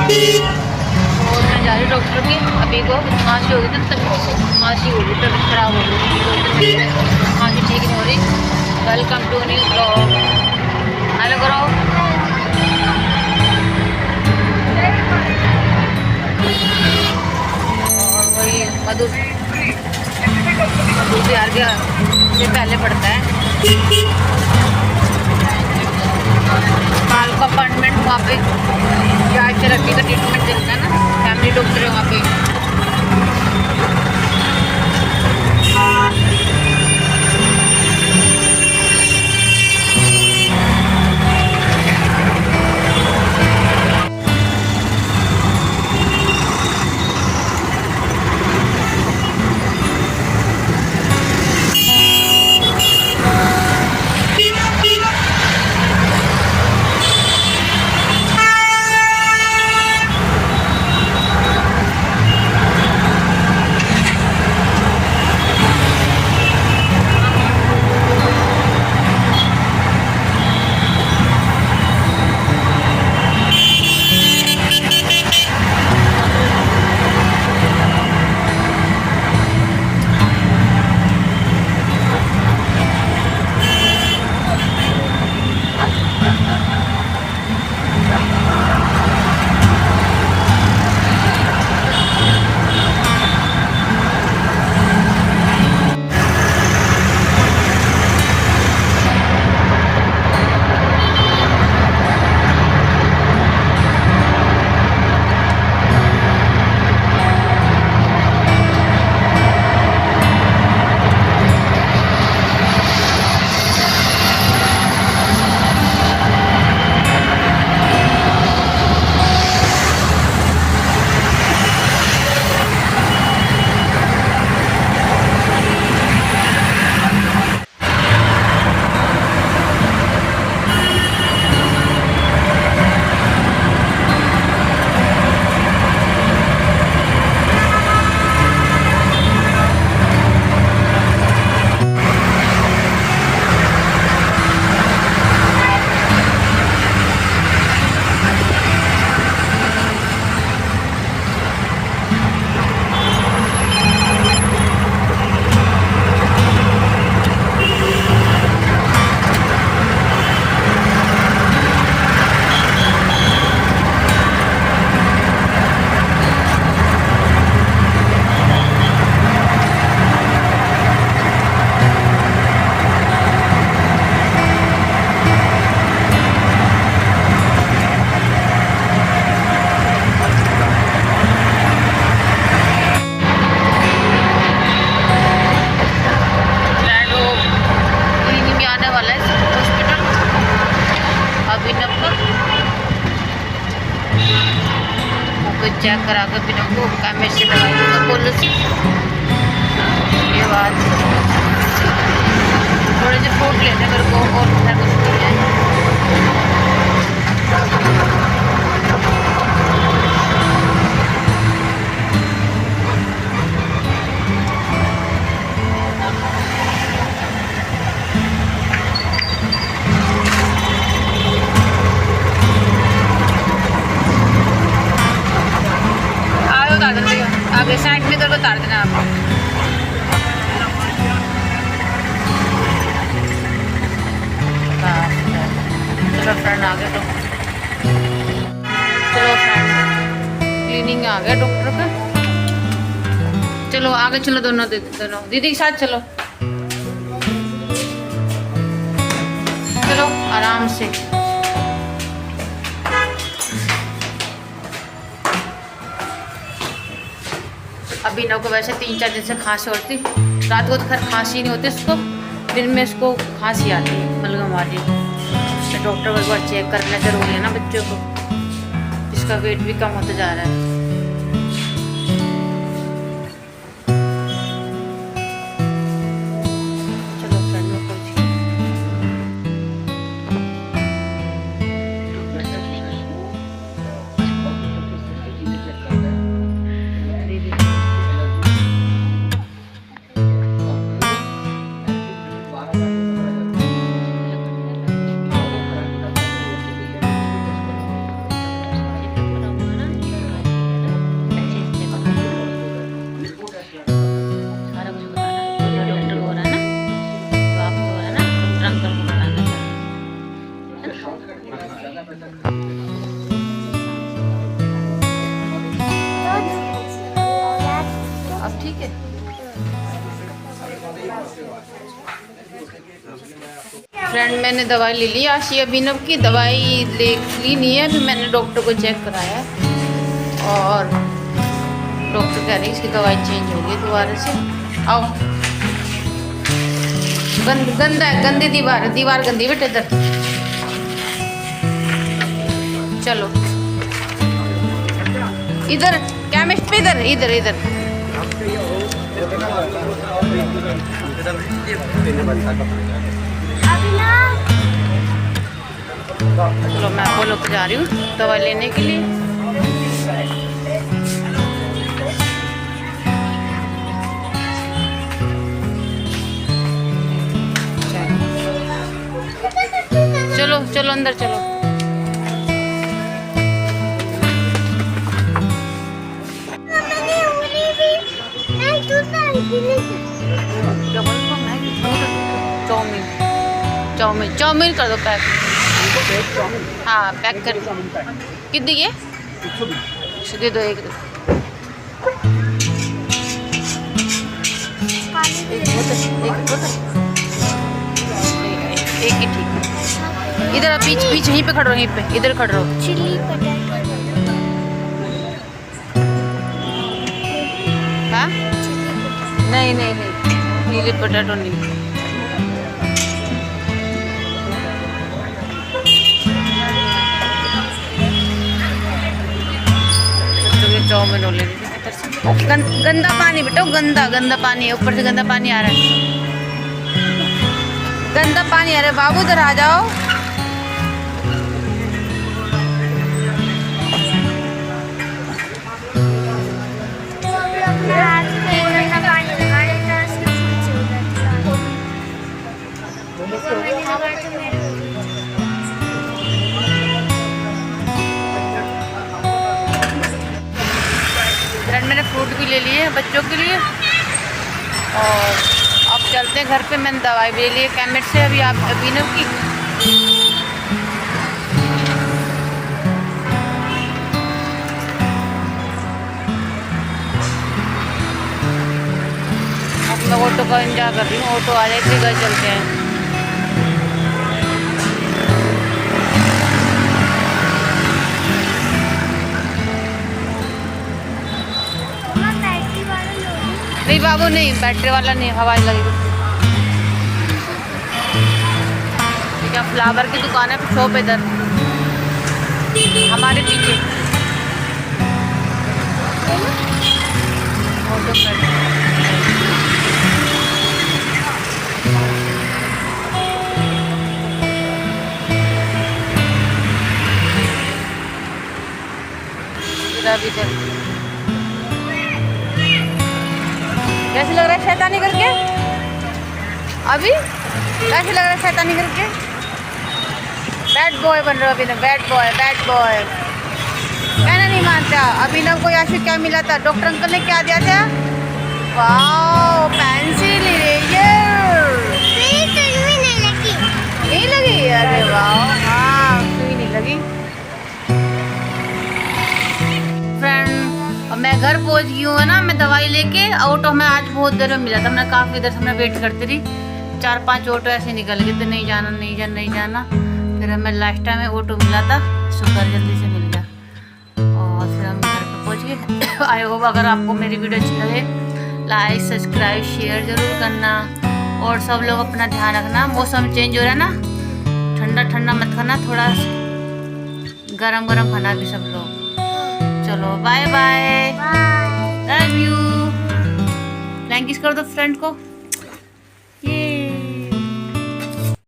और मैं जा रही डॉक्टर की। अभी को खांसी हो गई थी, तब खांसी हो गई, तबीयत खराब हो गई, खांसी ठीक नहीं हो रही। Welcome to new blog. Hello करो। और वही मधु मधु यार गया, ये पहले पड़ता है। बाल का अपॉइंटमेंट वहाँ पे क्या थेरेपी का ट्रीटमेंट देता है ना, फैमिली डॉक्टर है वहाँ पे। चेक करा कर फिर हमको केमिस्ट्री दवाई दूँगा बोलो से। ये बात थोड़े से फ्रूट लेने मेरे को, और कुछ नहीं है। आगे साइड में इधर उतार देना आप। चलो फ्रेंड आ गया, तो चलो फ्रेंड क्लीनिंग आ गया डॉक्टर का। चलो आगे चलो, दोनों दीदी के साथ चलो, चलो आराम से। अभी नौ को वैसे 3-4 दिन से खांसी होती, रात को तो खैर खांसी नहीं होती इसको, दिन में इसको खांसी आती है मलगम वाली। तो डॉक्टर को एक बार चेक करना जरूरी है ना बच्चों को, इसका वेट भी कम होता जा रहा है। फ्रेंड मैंने दवाई ले ली आशी अभिनव की। दवाई ली नहीं है, फिर मैंने डॉक्टर को चेक कराया और डॉक्टर कह रही है इसकी दवाई चेंज होगी दोबारा से। आओ, गंदा है, गंदी दीवार गंदी बेटे। इधर चलो, इधर केमिस्ट पे, इधर इधर इधर। चलो मैं अपोलो पे जा रही हूँ दवाई लेने के लिए। चलो चलो अंदर चलो। चाउमीन चाउमीन चाउमीन कर दो पैक। हाँ पैक कर। कितनी है? दे दो, एक दो। एक ही ठीक है। इधर बीच यहीं पे खड़ो, यहीं पे इधर खड़ रहो। Chilli potato. हाँ नहीं नहीं नहीं, चिली पटाटो नहीं। चाउमीन ले लीजिए। गंदा पानी बेटा, गंदा पानी है, ऊपर से गंदा पानी आ रहा है। गंदा पानी आ रहा है बाबू, इधर आ जाओ। फ्रेंड मैंने फ्रूट भी ले लिए बच्चों के लिए और अब चलते हैं घर पे। मैंने दवाई भी ले ली है केमिस्ट से अभी अभिनव की। अब मैं ऑटो का इंतजार कर रही हूँ, ऑटो आ जाए फिर घर चलते हैं। नहीं बाबू नहीं, बैटरी वाला नहीं, हवाई लगेगी। ठीक है, फ्लावर की दुकान है शॉप इधर हमारे पीछे। ऑटो इधर। कैसे लग रहा है शैतानी करके? अभी कैसे लग रहा है शैतानी करके? बैड बॉय बन रहा है अभिनव, बैड बॉय बैड बॉय। कहना नहीं मानता। अभिनव को याशी क्या मिला था? डॉक्टर अंकल ने क्या दिया था? Wow, pencil eraser. नहीं लगी? अरे वाह, हाँ सुई नहीं लगी। फ्रेंड अब मैं घर पहुंच गई हूँ, है ना। मैं दवाई लेके ऑटो में आज बहुत देर में मिला था। मैं काफ़ी देर से मैं वेट करती रही, 4-5 ऑटो ऐसे निकल गए थे, नहीं जाना नहीं जाना नहीं जाना। फिर हमें लास्ट टाइम में ऑटो मिला था, शुक्र जल्दी से मिल गया और फिर हम घर पे पहुँच गए। आई होप अगर आपको मेरी वीडियो अच्छी लगे लाइक सब्सक्राइब शेयर ज़रूर करना और सब लोग अपना ध्यान रखना। मौसम चेंज हो रहा है ना, ठंडा ठंडा मत खाना, थोड़ा गरम गरम खाना भी सब लोग। चलो bye bye, love you. Thank you कर दो फ्रेंड को।